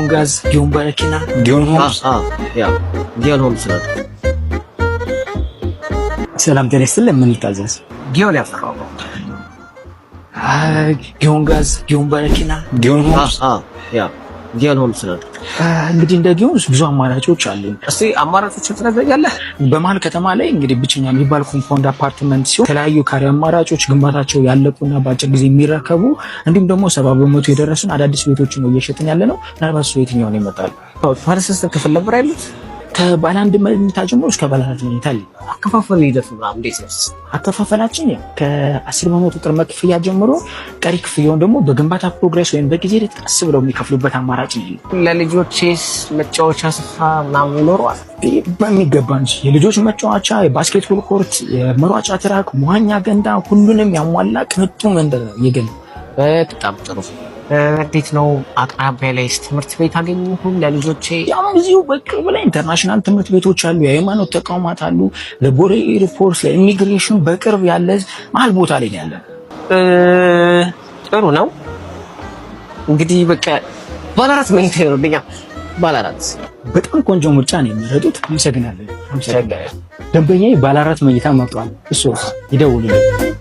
ጊዮን ጋዝ፣ ጊዮን በረኪና፣ ጊዮን ሆምስ። ያ ጊዮን ሆምስ ነው። ሰላም ጤና ይስጥልኝ። ምን ልታዘዝ? ጊዮን ያፈራው ጊዮን ጋዝ፣ ጊዮን በረኪና፣ ጊዮን ሆምስ። ያ ጊዮን ሆምስ ነው። እንግዲህ እንደ ጊዮን ብዙ አማራጮች አሉ። እስቲ አማራጮችን ትነግረኛለህ? በመሀል ከተማ ላይ እንግዲህ ብቸኛ የሚባል ኮምፓውንድ አፓርትመንት ሲሆን የተለያዩ ካሬ አማራጮች ግንባታቸው ያለቁና በአጭር ጊዜ የሚረከቡ እንዲሁም ደግሞ 70% የደረሱን አዳዲስ ቤቶችን ነው እየሸጥን ያለ ነው። ምናልባት እሱ የትኛውን ይመጣል? ባለ ስንት ክፍል ነበር ያሉት? ከባለ አንድ መኝታ ጀምሮ እስከ ባለ አራት መኝታ አለ። አከፋፈል ሂደቱ እንዴት ነው? አከፋፈላችን ከ10% ቅድመ ክፍያ ጀምሮ ቀሪ ክፍያውን ደግሞ በግንባታ ፕሮግሬስ ወይም በጊዜ ሂደት ቀስ ብለው የሚከፍሉበት አማራጭ ነው። ለልጆችስ መጫወቻ ስፍራ ምናምን ይኖረዋል? በሚገባ እንጂ የልጆች መጫወቻ፣ የባስኬትቦል ኮርት፣ የመሯጫ ትራክ፣ መዋኛ ገንዳ ሁሉንም ያሟላ ቅንጡ መንደር ነው የገል። በጣም ጥሩ። እንዴት ነው አቅራቢያ ላይ ትምህርት ቤት አገኙ ለልጆቼ? ያው እዚሁ በቅርብ ላይ ኢንተርናሽናል ትምህርት ቤቶች አሉ፣ የሃይማኖት ተቋማት አሉ። ለቦሌ ኤርፖርት፣ ለኢሚግሬሽን በቅርብ ያለ መሀል ቦታ ላይ ያለ። ጥሩ ነው። እንግዲህ በቃ ባለ አራት መኝታ ይኖርልኛ። ባለ አራት በጣም ቆንጆ ምርጫ ነው የሚረዱት። አመሰግናለሁ። ደንበኛዬ ባለ አራት መኝታ መርጧል። እሱ ይደውሉልኝ።